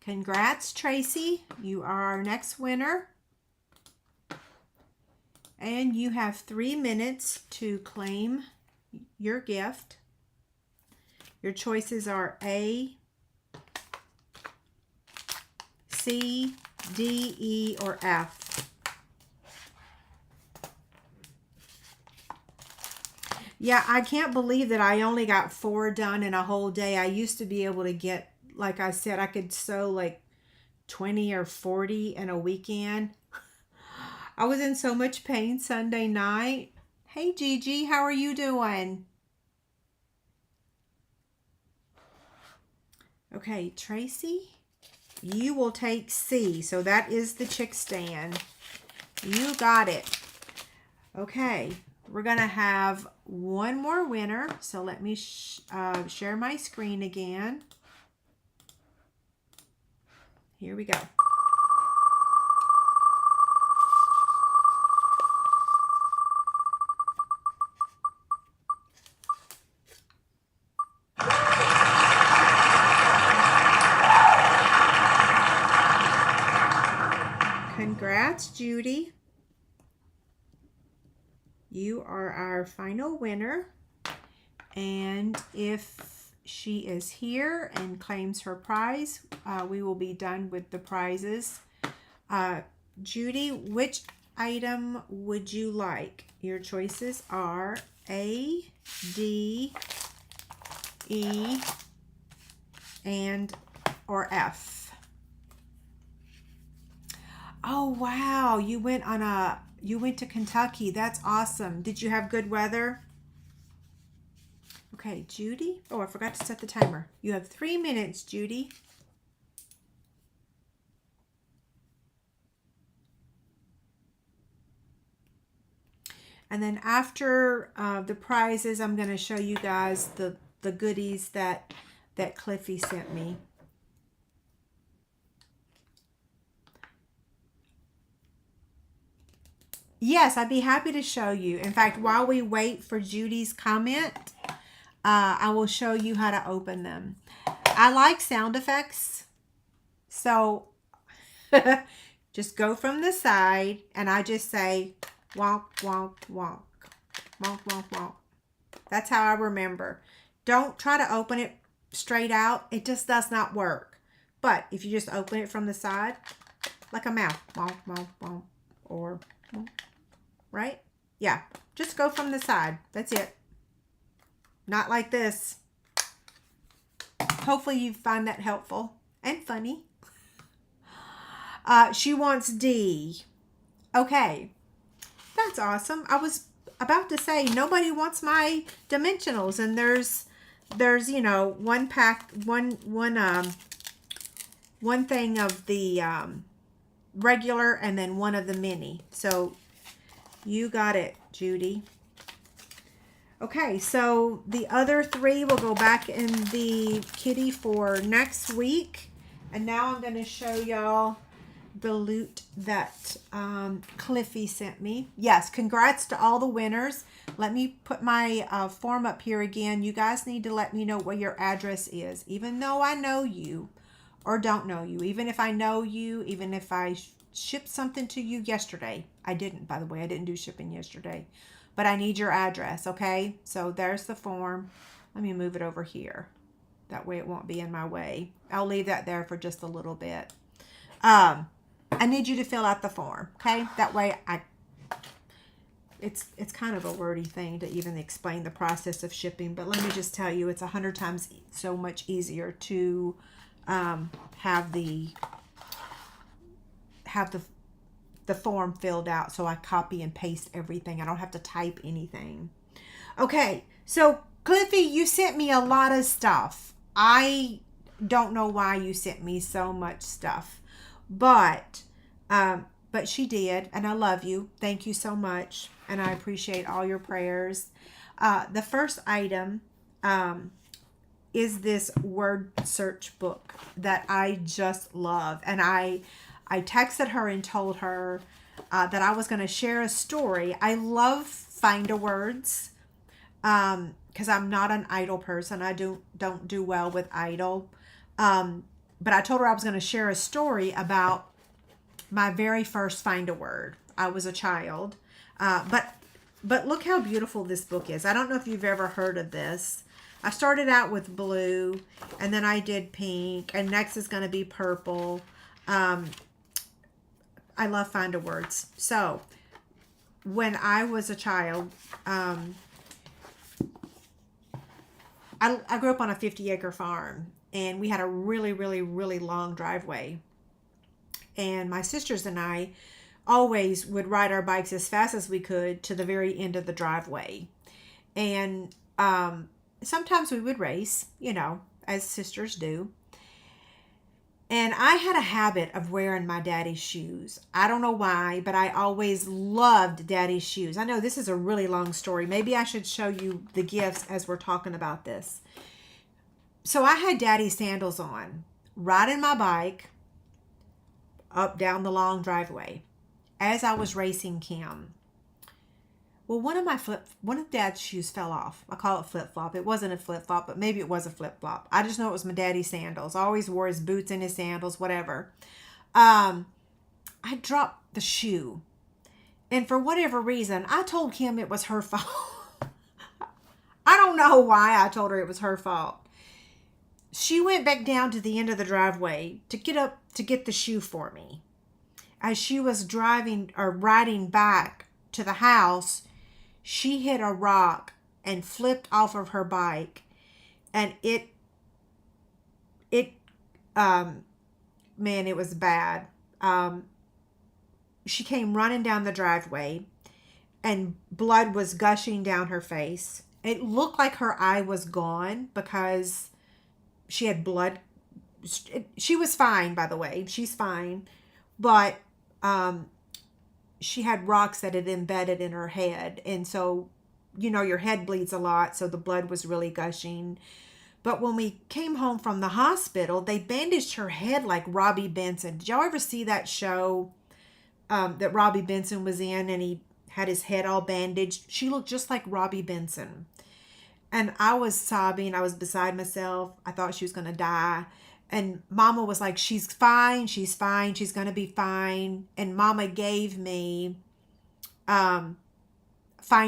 Congrats, Tracy. You are our next winner. And you have 3 minutes to claim your gift. Your choices are A, C, D, E, or F. Yeah, I can't believe that I only got 4 done in a whole day. I used to be able to get, like I said, I could sew like 20 or 40 in a weekend. I was in so much pain Sunday night. Hey, Gigi, how are you doing? Okay, Tracy, you will take C. So that is the chick stand. You got it. Okay, we're going to have 1 more winner. So let me share my screen again. Here we go. Congrats, Judy. You are our final winner. And if she is here and claims her prize, we will be done with the prizes. Judy, which item would you like? Your choices are A, D, E, or F. Oh wow, you went to Kentucky. That's awesome. Did you have good weather? Okay, Judy. Oh, I forgot to set the timer. You have 3 minutes, Judy. And then after the prizes, I'm going to show you guys the goodies that Cliffy sent me. Yes, I'd be happy to show you. In fact, while we wait for Judy's comment, I will show you how to open them. I like sound effects, so just go from the side, and I just say wonk, wonk, wonk, wonk, wonk, wonk. That's how I remember. Don't try to open it straight out. It just does not work. But if you just open it from the side, like a mouth, wonk, wonk, wonk, or wonk, right? Yeah, just go from the side. That's it. Not like this. Hopefully you find that helpful and funny. She wants D. Okay, that's awesome. I was about to say nobody wants my dimensionals, and there's you know one pack, one thing of the regular, and then one of the mini. So you got it, Judy. Okay, so the other three will go back in the kitty for next week. And now I'm going to show y'all the loot that Cliffy sent me. Yes, congrats to all the winners. Let me put my form up here again. You guys need to let me know what your address is, even though I know you or don't know you. Even if I know you, even if I shipped something to you yesterday. I didn't, by the way. I didn't do shipping yesterday. But I need your address, okay? So there's the form. Let me move it over here. That way it won't be in my way. I'll leave that there for just a little bit. I need you to fill out the form, okay? That way it's kind of a wordy thing to even explain the process of shipping, but let me just tell you, it's 100 times so much easier to have the form filled out, so I copy and paste everything. I don't have to type anything. Okay, so Cliffy, you sent me a lot of stuff. I don't know why you sent me so much stuff, but she did, and I love you. Thank you so much, and I appreciate all your prayers. The first item is this word search book that I just love, and I texted her and told her that I was going to share a story. I love find-a-words because I'm not an idle person. I don't do well with idle. But I told her I was going to share a story about my very first find-a-word. I was a child. But look how beautiful this book is. I don't know if you've ever heard of this. I started out with blue, and then I did pink, and next is going to be purple. I love find-a-words. So when I was a child, I grew up on a 50-acre farm, and we had a really, really, really long driveway. And my sisters and I always would ride our bikes as fast as we could to the very end of the driveway. And sometimes we would race, you know, as sisters do. And I had a habit of wearing my daddy's shoes. I don't know why, but I always loved daddy's shoes. I know this is a really long story. Maybe I should show you the gifts as we're talking about this. So I had daddy's sandals on, riding my bike up down the long driveway as I was racing Kim. Well, one of dad's shoes fell off. I call it flip-flop. It wasn't a flip-flop, but maybe it was a flip-flop. I just know it was my daddy's sandals. I always wore his boots and his sandals, whatever. I dropped the shoe. And for whatever reason, I told Kim it was her fault. I don't know why I told her it was her fault. She went back down to the end of the driveway to get the shoe for me. As she was riding back to the house, she hit a rock and flipped off of her bike, and it was bad. She came running down the driveway, and blood was gushing down her face. It looked like her eye was gone because she had blood. She was fine, by the way. She's fine, but she had rocks that had embedded in her head. And so, you know, your head bleeds a lot. So the blood was really gushing. But when we came home from the hospital, they bandaged her head like Robbie Benson. Did y'all ever see that show that Robbie Benson was in? And had his head all bandaged. She looked just like Robbie Benson. And I was sobbing. I was beside myself. I thought she was going to die. And Mama was like, she's fine. She's fine. She's going to be fine. And Mama gave me find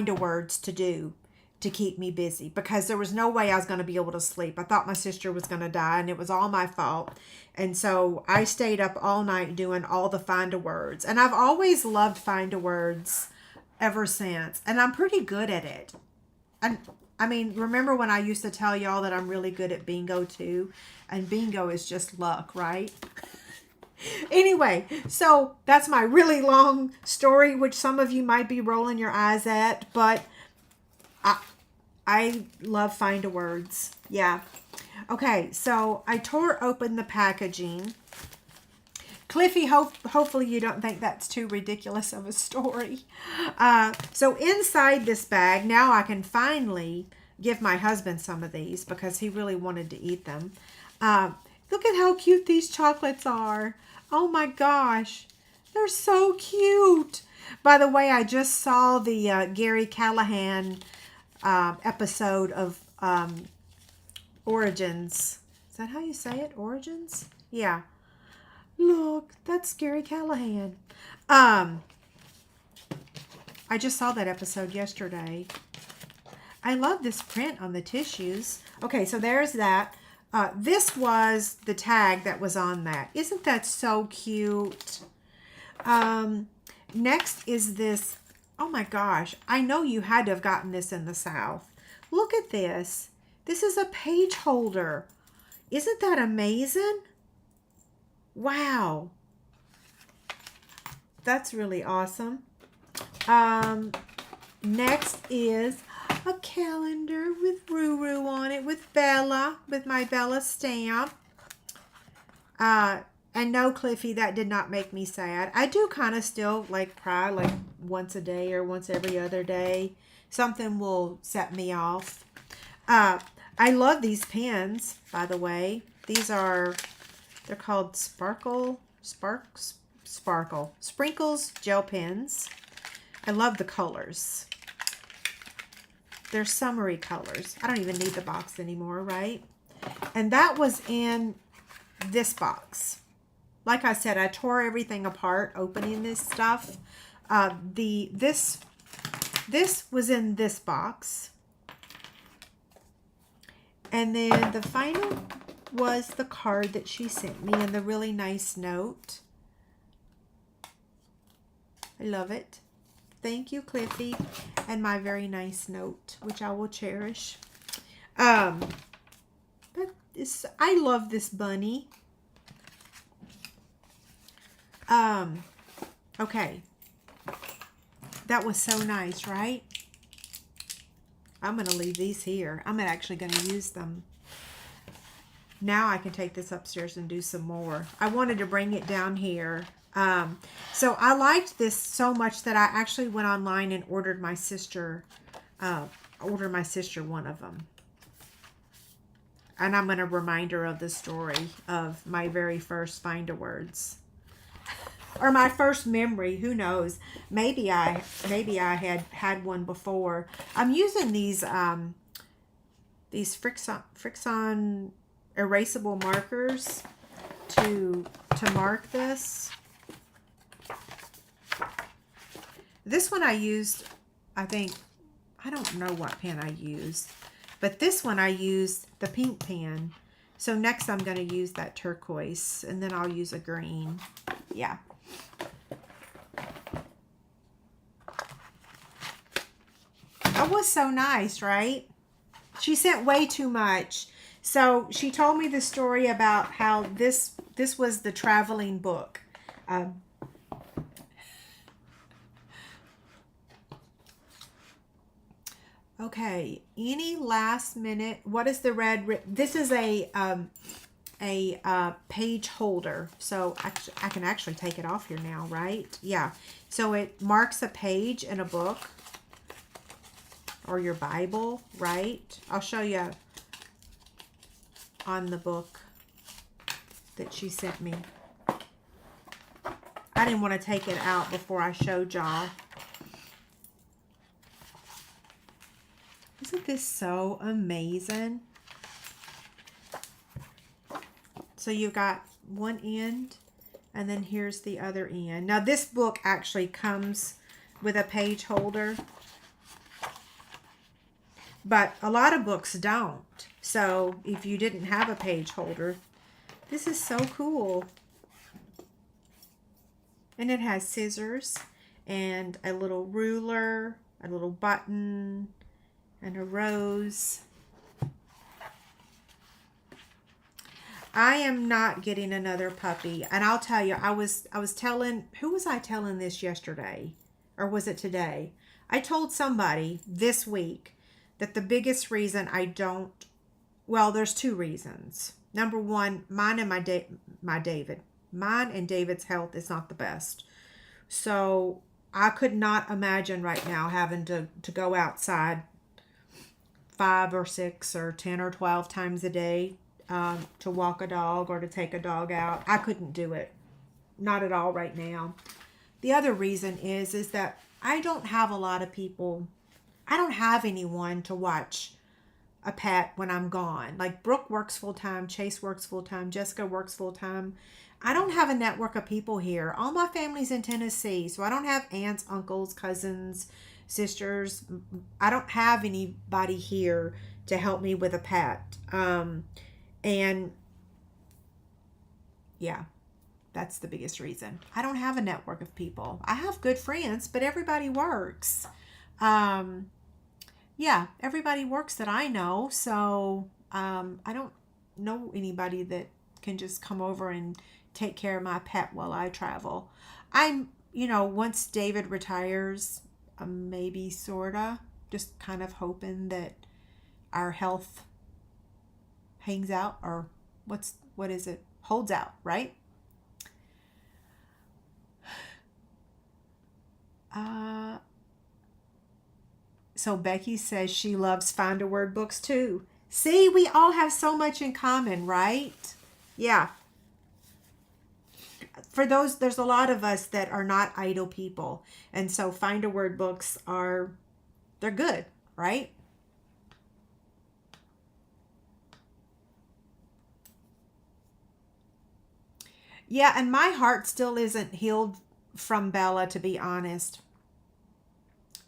a words to do to keep me busy, because there was no way I was going to be able to sleep. I thought my sister was going to die, and it was all my fault. And so I stayed up all night doing all the find a words. And I've always loved find a words ever since. And I'm pretty good at it. And I mean, remember when I used to tell y'all that I'm really good at bingo too? And bingo is just luck, right? Anyway, so that's my really long story, which some of you might be rolling your eyes at, but I love find a words. Yeah. Okay, so I tore open the packaging. Cliffy, hopefully you don't think that's too ridiculous of a story. So inside this bag, now I can finally give my husband some of these because he really wanted to eat them. Look at how cute these chocolates are. Oh my gosh, they're so cute. By the way, I just saw the Gary Callahan episode of Origins. Is that how you say it? Origins? Yeah. Look, that's Gary Callahan. I just saw that episode yesterday. I love this print on the tissues. Okay, so there's that. This was the tag that was on that. Isn't that so cute? Next is this. Oh my gosh. I know you had to have gotten this in the South. Look at this. This is a page holder. Isn't that amazing? Wow. That's really awesome. Next is a calendar with Ruru on it, with Bella, with my Bella stamp. And no, Cliffy, that did not make me sad. I do kind of still like cry like once a day or once every other day. Something will set me off. I love these pens, by the way. These are, they're called Sprinkles gel pens. I love the colors. They're summery colors. I don't even need the box anymore, right? And that was in this box. Like I said, I tore everything apart opening this stuff. This was in this box. And then the final was the card that she sent me and the really nice note. I love it. Thank you, Cliffy. And my very nice note, which I will cherish. I love this bunny. Okay. That was so nice, right? I'm going to leave these here. I'm actually going to use them. Now I can take this upstairs and do some more. I wanted to bring it down here. So I liked this so much that I actually went online and ordered my sister one of them. And I'm going to remind her of the story of my very first Find a Words. Or my first memory, who knows? Maybe I had one before. I'm using these Frixon erasable markers to mark this. This one I used, I don't know what pen I used, but this one I used the pink pen. So next I'm going to use that turquoise, and then I'll use a green. Yeah. That was so nice, right? She sent way too much. So she told me the story about how this was the traveling book. Okay, any last minute, what is the red? This is a page holder. So I can actually take it off here now, right? Yeah. So it marks a page in a book or your Bible, right? I'll show you on the book that she sent me. I didn't want to take it out before I showed y'all. Isn't this so amazing? So you've got one end, and then here's the other end. Now this book actually comes with a page holder, but a lot of books don't. So if you didn't have a page holder, this is so cool. And it has scissors and a little ruler, a little button, and a rose. I am not getting another puppy. And I'll tell you, I was telling, who was I telling this yesterday? Or was it today? I told somebody this week that the biggest reason I don't, well, there's two reasons. Number one, mine and David's health is not the best. So I could not imagine right now having to go outside 5 or 6 or 10 or 12 times a day to walk a dog or to take a dog out. I couldn't do it. Not at all right now. The other reason is that I don't have a lot of people. I don't have anyone to watch a pet when I'm gone. Like Brooke works full time, Chase works full time, Jessica works full time. I don't have a network of people here. All my family's in Tennessee, so I don't have aunts, uncles, cousins, sisters. I don't have anybody here to help me with a pet. And yeah, that's the biggest reason. I don't have a network of people. I have good friends, but everybody works. Yeah, everybody works that I know. So I don't know anybody that can just come over and take care of my pet while I travel. I'm, once David retires, maybe sorta, just kind of hoping that our health hangs out, or what is it? Holds out, right? So Becky says she loves Find a Word books too. See, we all have so much in common, right? Yeah. For those, there's a lot of us that are not idle people. And so Find a Word books they're good, right? Yeah, and my heart still isn't healed from Bella, to be honest.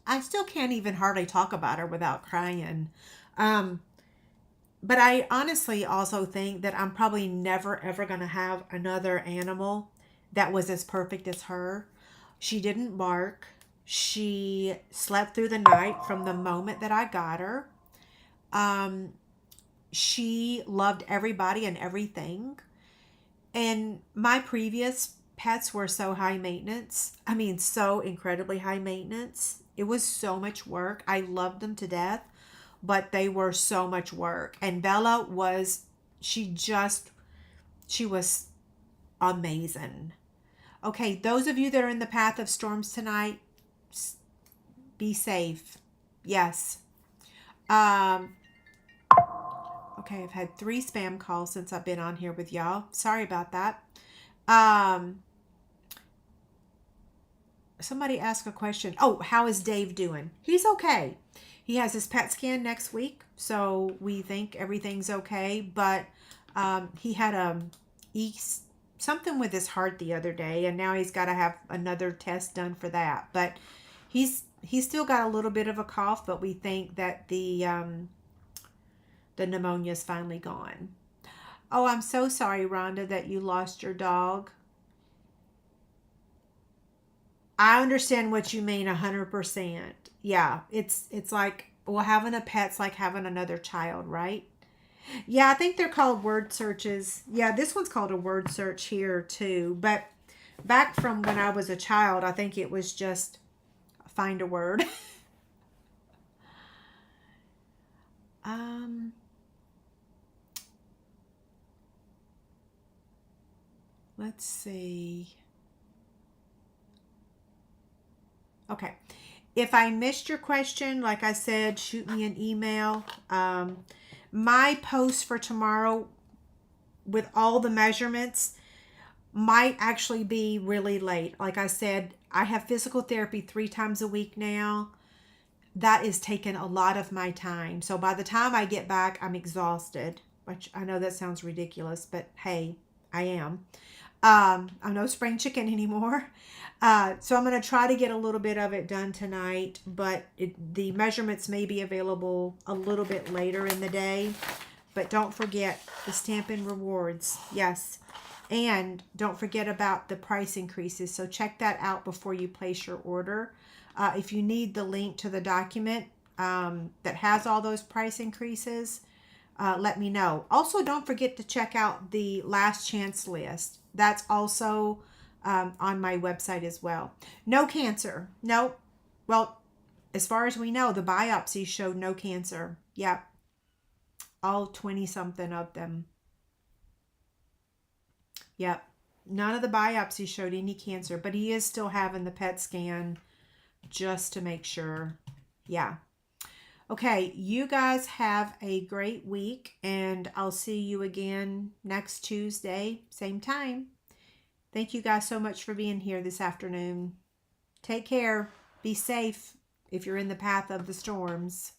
I still can't even hardly talk about her without crying. Um, but I honestly also think that I'm probably never ever going to have another animal that was as perfect as her. She didn't bark. She slept through the night from the moment that I got her. Um, she loved everybody and everything. And my previous pets were so high maintenance. I mean, so incredibly high maintenance. It was so much work. I loved them to death, but they were so much work. And Bella she was amazing. Okay, those of you that are in the path of storms tonight, be safe. Yes. Um, okay, I've had 3 spam calls since I've been on here with y'all. Sorry about that. Somebody asked a question. Oh, how is Dave doing? He's okay. He has his PET scan next week, so we think everything's okay. But he had something with his heart the other day, and now he's got to have another test done for that. But he's still got a little bit of a cough, but we think that the pneumonia is finally gone. Oh, I'm so sorry, Rhonda, that you lost your dog. I understand what you mean 100%. Yeah, it's like, well, having a pet's like having another child, right? Yeah, I think they're called word searches. Yeah, this one's called a word search here too. But back from when I was a child, I think it was just find a word. Let's see. Okay. If I missed your question, like I said, shoot me an email. My post for tomorrow with all the measurements might actually be really late. Like I said, I have physical therapy 3 times a week now. that is taking a lot of my time. So by the time I get back, I'm exhausted, which I know that sounds ridiculous, but hey, I am. I'm no spring chicken anymore. So I'm going to try to get a little bit of it done tonight, but the measurements may be available a little bit later in the day. But don't forget the Stampin' Rewards. Yes. And don't forget about the price increases. So check that out before you place your order. If you need the link to the document that has all those price increases, let me know. Also, don't forget to check out the last chance list. That's also on my website as well. No cancer. Nope. Well, as far as we know, the biopsies showed no cancer. Yep. All 20 something of them. Yep. None of the biopsies showed any cancer, but he is still having the PET scan just to make sure. Yeah. Okay, you guys have a great week, and I'll see you again next Tuesday, same time. Thank you guys so much for being here this afternoon. Take care. Be safe if you're in the path of the storms.